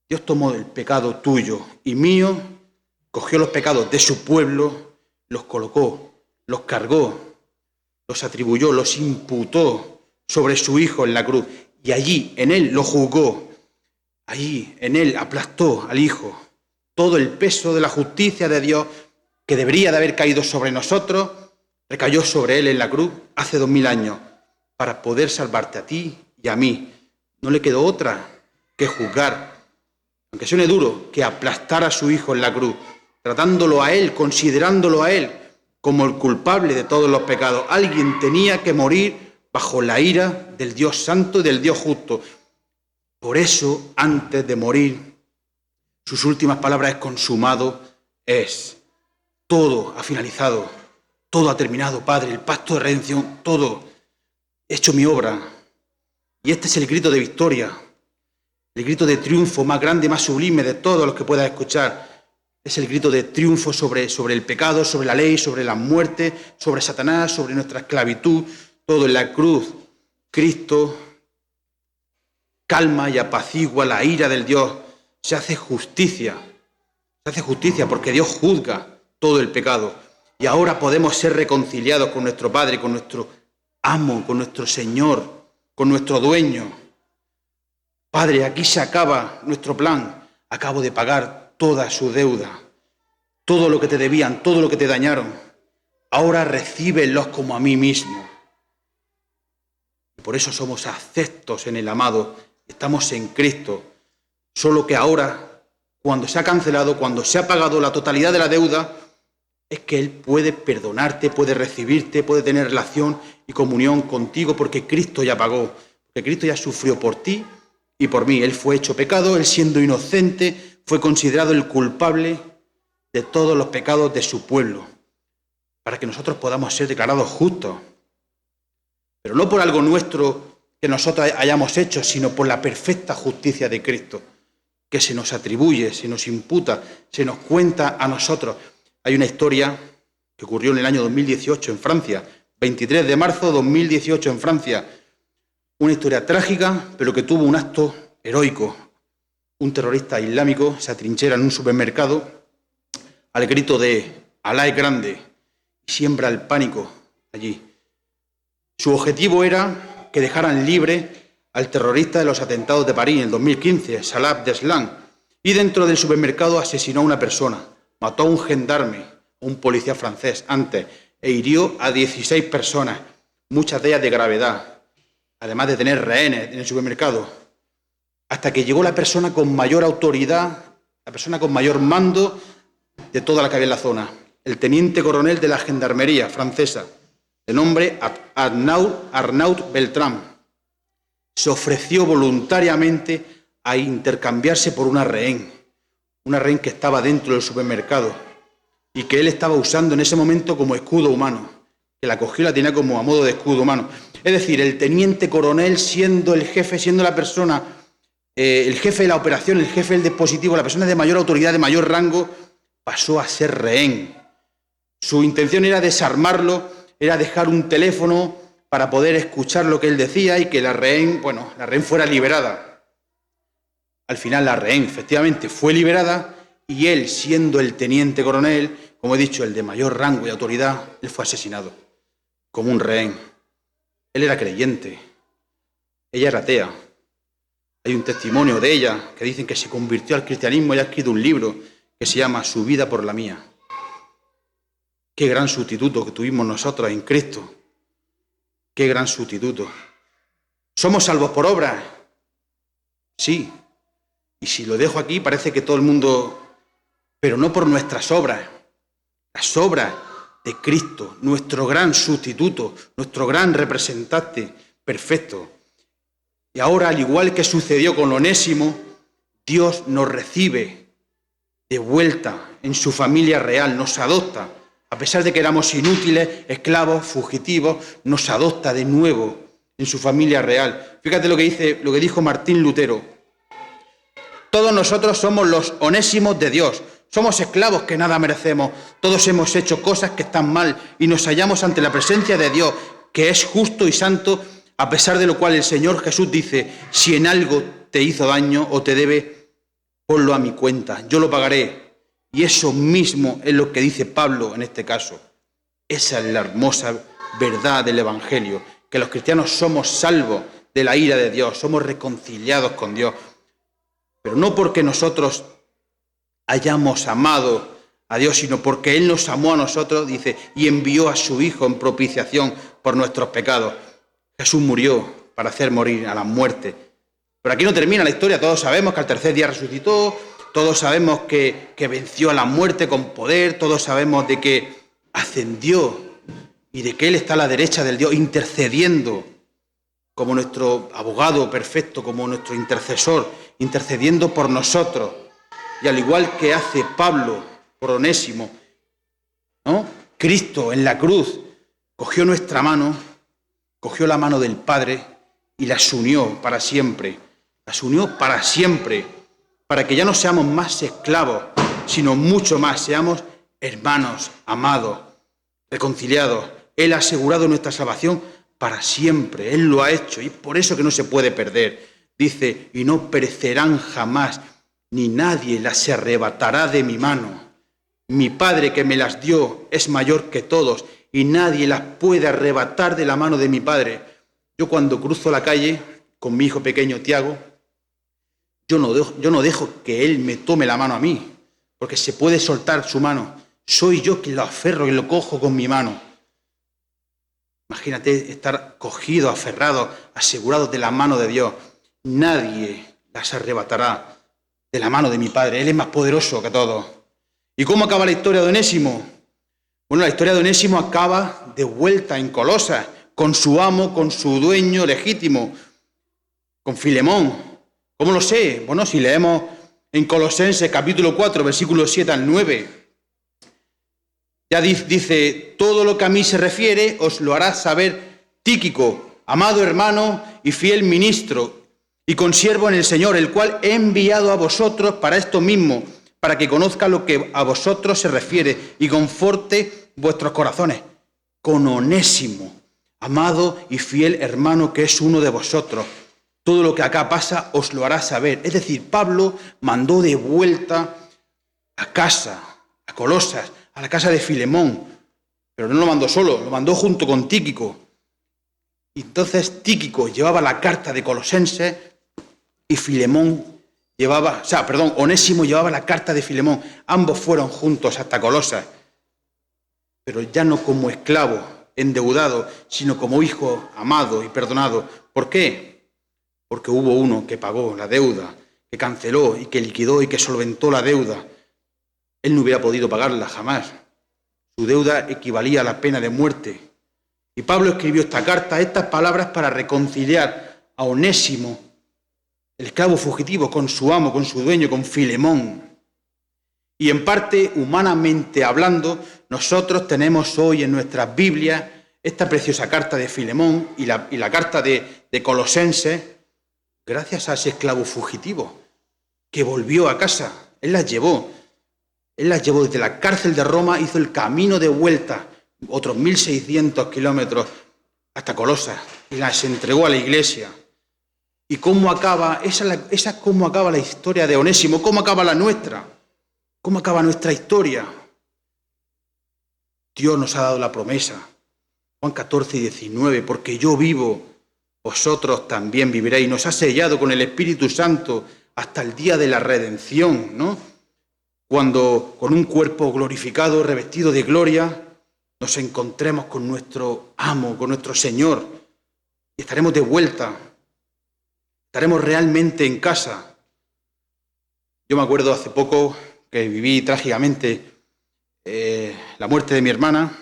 Dios tomó el pecado tuyo y mío, cogió los pecados de su pueblo, los colocó, los cargó, los atribuyó, los imputó sobre su Hijo en la cruz. Y allí, en él, lo juzgó. Allí, en él, aplastó al Hijo. Todo el peso de la justicia de Dios que debería de haber caído sobre nosotros, recayó sobre él en la cruz hace 2000 años, para poder salvarte a ti y a mí. No le quedó otra que juzgar, aunque suene duro, que aplastar a su Hijo en la cruz, tratándolo a él, considerándolo a él como el culpable de todos los pecados. Alguien tenía que morir bajo la ira del Dios santo y del Dios justo. Por eso, antes de morir, sus últimas palabras es: consumado es. Todo ha finalizado, todo ha terminado, Padre, el pacto de redención, todo. He hecho mi obra. Y este es el grito de victoria, el grito de triunfo más grande, más sublime de todos los que puedas escuchar. Es el grito de triunfo sobre el pecado, sobre la ley, sobre la muerte, sobre Satanás, sobre nuestra esclavitud. Todo en la cruz. Cristo calma y apacigua la ira del Dios. Se hace justicia. Se hace justicia porque Dios juzga todo el pecado. Y ahora podemos ser reconciliados con nuestro Padre, con nuestro amo, con nuestro Señor, con nuestro dueño. Padre, aquí se acaba nuestro plan. Acabo de pagar toda su deuda, todo lo que te debían, todo lo que te dañaron. Ahora recíbelos como a mí mismo. Por eso somos aceptos en el amado. Estamos en Cristo. Solo que ahora, cuando se ha cancelado, cuando se ha pagado la totalidad de la deuda, es que Él puede perdonarte, puede recibirte, puede tener relación y comunión contigo, porque Cristo ya pagó, porque Cristo ya sufrió por ti y por mí. Él fue hecho pecado, Él siendo inocente, fue considerado el culpable de todos los pecados de su pueblo, para que nosotros podamos ser declarados justos. Pero no por algo nuestro que nosotros hayamos hecho, sino por la perfecta justicia de Cristo, que se nos atribuye, se nos imputa, se nos cuenta a nosotros. Hay una historia que ocurrió en el año 2018 en Francia, 23 de marzo de 2018 en Francia. Una historia trágica, pero que tuvo un acto heroico. Un terrorista islámico se atrinchera en un supermercado al grito de «Alá es grande» y siembra el pánico allí. Su objetivo era que dejaran libre al terrorista de los atentados de París en el 2015, Salah Abdeslam, y dentro del supermercado asesinó a una persona. Mató a un gendarme, un policía francés antes, e hirió a 16 personas, muchas de ellas de gravedad, además de tener rehenes en el supermercado, hasta que llegó la persona con mayor autoridad, la persona con mayor mando de toda la que había en la zona, el teniente coronel de la gendarmería francesa, de nombre Arnaud Beltrame. Se ofreció voluntariamente a intercambiarse por una rehén que estaba dentro del supermercado y que él estaba usando en ese momento como escudo humano, que la cogió y la tenía como a modo de escudo humano. Es decir, el teniente coronel, siendo el jefe, siendo la persona, el jefe de la operación, el jefe del dispositivo, la persona de mayor autoridad, de mayor rango, pasó a ser rehén. Su intención era desarmarlo, era dejar un teléfono para poder escuchar lo que él decía y que la rehén fuera liberada. Al final la rehén efectivamente fue liberada y él, siendo el teniente coronel, como he dicho, el de mayor rango y autoridad, él fue asesinado como un rehén. Él era creyente, ella era atea, Hay un testimonio de ella que dicen que se convirtió al cristianismo y ha escrito un libro que se llama Su vida por la mía. Qué gran sustituto que tuvimos nosotros en Cristo. Qué gran sustituto. ¿Somos salvos por obras? Sí. Y si lo dejo aquí parece que todo el mundo... Pero no por nuestras obras. Las obras de Cristo, nuestro gran sustituto, nuestro gran representante perfecto. Y ahora, al igual que sucedió con Onésimo, Dios nos recibe de vuelta en su familia real, nos adopta. A pesar de que éramos inútiles, esclavos, fugitivos, nos adopta de nuevo en su familia real. Fíjate lo que dijo Martín Lutero. Todos nosotros somos los onésimos de Dios. Somos esclavos que nada merecemos. Todos hemos hecho cosas que están mal y nos hallamos ante la presencia de Dios, que es justo y santo, a pesar de lo cual el Señor Jesús dice, si en algo te hizo daño o te debe, ponlo a mi cuenta, yo lo pagaré. Y eso mismo es lo que dice Pablo en este caso. Esa es la hermosa verdad del Evangelio, que los cristianos somos salvos de la ira de Dios, somos reconciliados con Dios, pero no porque nosotros hayamos amado a Dios, sino porque Él nos amó a nosotros, dice, y envió a su Hijo en propiciación por nuestros pecados. Jesús murió para hacer morir a la muerte. Pero aquí no termina la historia, todos sabemos que al tercer día resucitó, todos sabemos que venció a la muerte con poder, todos sabemos de que ascendió y de que Él está a la derecha del Dios intercediendo como nuestro abogado perfecto, como nuestro intercesor, intercediendo por nosotros. Y al igual que hace Pablo por Onésimo, ¿no? Cristo en la cruz cogió nuestra mano, cogió la mano del Padre y las unió para siempre. Las unió para siempre, para que ya no seamos más esclavos, sino mucho más, seamos hermanos, amados, reconciliados. Él ha asegurado nuestra salvación para siempre. Él lo ha hecho y es por eso que no se puede perder. Dice, y no perecerán jamás, ni nadie las arrebatará de mi mano. Mi Padre que me las dio es mayor que todos y nadie las puede arrebatar de la mano de mi Padre. Yo cuando cruzo la calle con mi hijo pequeño Tiago, yo no dejo que él me tome la mano a mí, porque se puede soltar su mano. Soy yo quien lo aferro y lo cojo con mi mano. Imagínate estar cogido, aferrado, asegurado de la mano de Dios. Nadie las arrebatará de la mano de mi Padre. Él es más poderoso que todos. ¿Y cómo acaba la historia de Onésimo? Bueno, la historia de Onésimo acaba de vuelta en Colosas, con su amo, con su dueño legítimo, con Filemón. ¿Cómo lo sé? Bueno, si leemos en Colosenses capítulo 4, versículos 7 al 9, ya dice, todo lo que a mí se refiere os lo hará saber Tíquico, amado hermano y fiel ministro, y consiervo en el Señor, el cual he enviado a vosotros para esto mismo, para que conozca lo que a vosotros se refiere y conforte vuestros corazones. Con Onésimo, amado y fiel hermano que es uno de vosotros. Todo lo que acá pasa os lo hará saber. Es decir, Pablo mandó de vuelta a casa, a Colosas, a la casa de Filemón, pero no lo mandó solo, lo mandó junto con Tíquico. Y entonces Tíquico llevaba la carta de Colosenses y Onésimo llevaba la carta de Filemón. Ambos fueron juntos hasta Colosas, pero ya no como esclavo endeudado, sino como hijo amado y perdonado. ¿Por qué? Porque hubo uno que pagó la deuda, que canceló y que liquidó y que solventó la deuda. Él no hubiera podido pagarla jamás. Su deuda equivalía a la pena de muerte. Y Pablo escribió esta carta, estas palabras para reconciliar a Onésimo, el esclavo fugitivo, con su amo, con su dueño, con Filemón. Y en parte, humanamente hablando, nosotros tenemos hoy en nuestras Biblias esta preciosa carta de Filemón y la carta de Colosenses, gracias a ese esclavo fugitivo que volvió a casa. Él las llevó desde la cárcel de Roma, hizo el camino de vuelta, otros 1.600 kilómetros hasta Colosas, y las entregó a la iglesia. ¿Y cómo acaba? Esa es cómo acaba la historia de Onésimo. ¿Cómo acaba la nuestra? ¿Cómo acaba nuestra historia? Dios nos ha dado la promesa. Juan 14 y 19, porque yo vivo, vosotros también viviréis. Nos ha sellado con el Espíritu Santo hasta el día de la redención, ¿no? Cuando con un cuerpo glorificado, revestido de gloria, nos encontremos con nuestro amo, con nuestro Señor, y estaremos de vuelta, estaremos realmente en casa. Yo me acuerdo hace poco que viví trágicamente la muerte de mi hermana.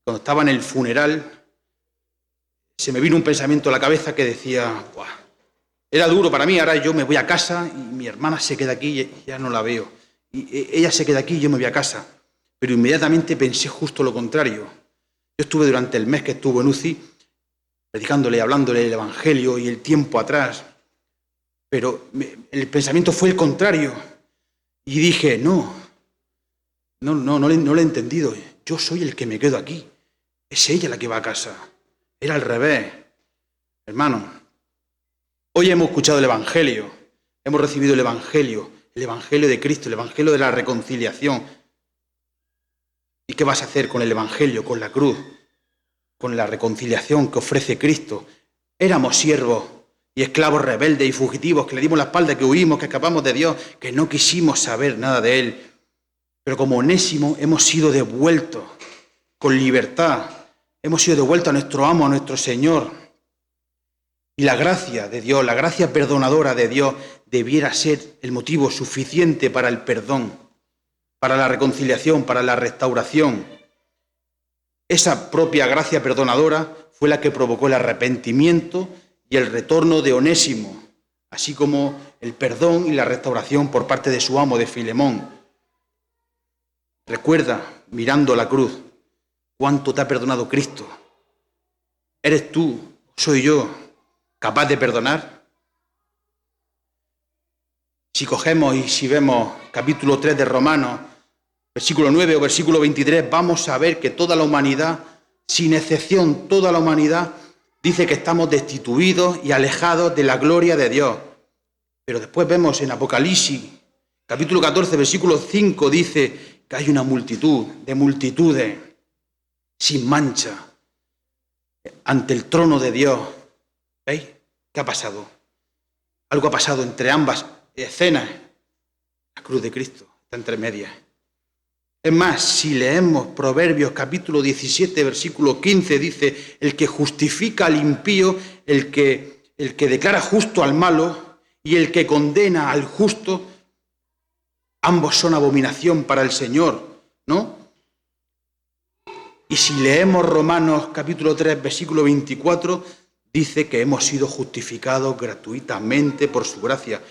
Cuando estaba en el funeral, se me vino un pensamiento a la cabeza que decía, ¡buah! Era duro para mí, ahora yo me voy a casa y mi hermana se queda aquí y ya no la veo. Y ella se queda aquí y yo me voy a casa. Pero inmediatamente pensé justo lo contrario. Yo estuve durante el mes que estuvo en UCI, predicándole, hablándole el Evangelio y el tiempo atrás. Pero el pensamiento fue el contrario. Y dije, no lo he entendido. Yo soy el que me quedo aquí. Es ella la que va a casa. Era al revés. Hermano, hoy hemos escuchado el Evangelio. Hemos recibido el Evangelio de Cristo, el Evangelio de la reconciliación. ¿Y qué vas a hacer con el Evangelio, con la cruz, con la reconciliación que ofrece Cristo? Éramos siervos y esclavos rebeldes y fugitivos, que le dimos la espalda, que huimos, que escapamos de Dios, que no quisimos saber nada de Él. Pero como Onésimo hemos sido devueltos con libertad, hemos sido devueltos a nuestro amo, a nuestro Señor. Y la gracia de Dios, la gracia perdonadora de Dios, debiera ser el motivo suficiente para el perdón, para la reconciliación, para la restauración. Esa propia gracia perdonadora fue la que provocó el arrepentimiento y el retorno de Onésimo, así como el perdón y la restauración por parte de su amo, de Filemón. Recuerda, mirando la cruz, cuánto te ha perdonado Cristo. ¿Eres tú, soy yo, capaz de perdonar? Si cogemos y si vemos capítulo 3 de Romanos, versículo 9 o versículo 23, vamos a ver que toda la humanidad, sin excepción, toda la humanidad, dice que estamos destituidos y alejados de la gloria de Dios. Pero después vemos en Apocalipsis, capítulo 14, versículo 5, dice que hay una multitud de multitudes sin mancha ante el trono de Dios. ¿Veis? ¿Qué ha pasado? Algo ha pasado entre ambas escenas. La cruz de Cristo está entre medias. Es más, si leemos Proverbios capítulo 17, versículo 15, dice, el que justifica al impío, el que declara justo al malo y el que condena al justo, ambos son abominación para el Señor, ¿no? Y si leemos Romanos capítulo 3, versículo 24, dice que hemos sido justificados gratuitamente por su gracia.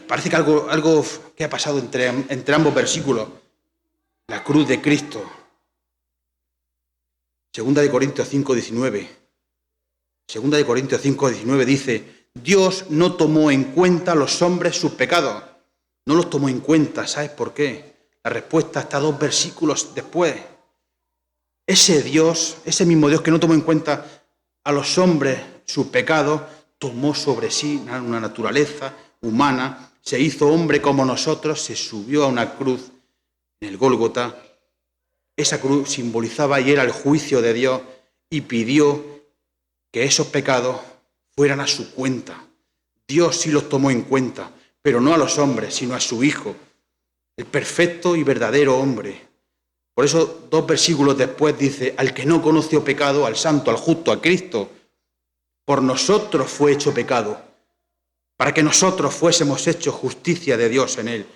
Parece que algo que ha pasado entre ambos versículos. La cruz de Cristo. Segunda de Corintios 5, 19. Segunda de Corintios 5, 19 dice, Dios no tomó en cuenta a los hombres sus pecados. No los tomó en cuenta. ¿Sabes por qué? La respuesta está 2 versículos después. Ese Dios, ese mismo Dios que no tomó en cuenta a los hombres sus pecados, tomó sobre sí una naturaleza humana, se hizo hombre como nosotros, se subió a una cruz en el Gólgota. Esa cruz simbolizaba y era el juicio de Dios y pidió que esos pecados fueran a su cuenta. Dios sí los tomó en cuenta, pero no a los hombres, sino a su Hijo, el perfecto y verdadero hombre. Por eso 2 versículos después dice, al que no conoció pecado, al santo, al justo, a Cristo, por nosotros fue hecho pecado, para que nosotros fuésemos hechos justicia de Dios en él.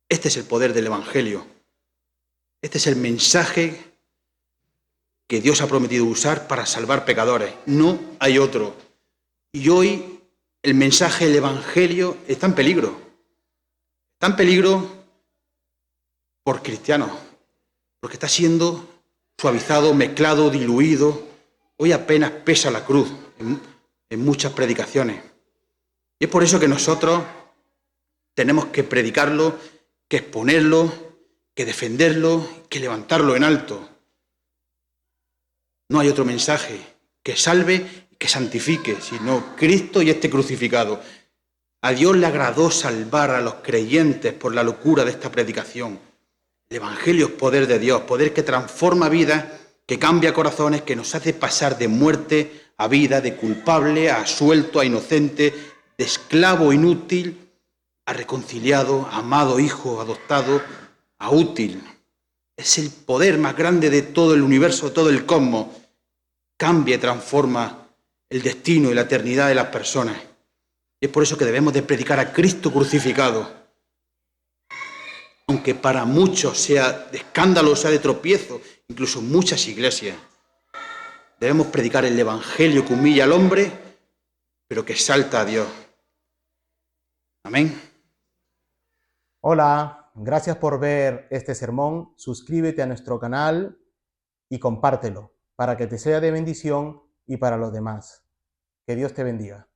Este es el poder del Evangelio. Este es el mensaje que Dios ha prometido usar para salvar pecadores. No hay otro. Y hoy el mensaje del Evangelio está en peligro. Está en peligro por cristianos, porque está siendo suavizado, mezclado, diluido. Hoy apenas pesa la cruz en muchas predicaciones. Y es por eso que nosotros tenemos que predicarlo, que exponerlo, que defenderlo, que levantarlo en alto. No hay otro mensaje que salve y que santifique, sino Cristo y este crucificado. A Dios le agradó salvar a los creyentes por la locura de esta predicación. El Evangelio es poder de Dios, poder que transforma vidas, que cambia corazones, que nos hace pasar de muerte a vida, de culpable a suelto, a inocente, de esclavo inútil a reconciliado, amado hijo adoptado, a útil. Es el poder más grande de todo el universo, de todo el cosmos. Cambia y transforma el destino y la eternidad de las personas. Y es por eso que debemos de predicar a Cristo crucificado. Aunque para muchos sea de escándalo, sea de tropiezo, incluso en muchas iglesias. Debemos predicar el evangelio que humilla al hombre, pero que exalta a Dios. Amén. Hola, gracias por ver este sermón. Suscríbete a nuestro canal y compártelo para que te sea de bendición y para los demás. Que Dios te bendiga.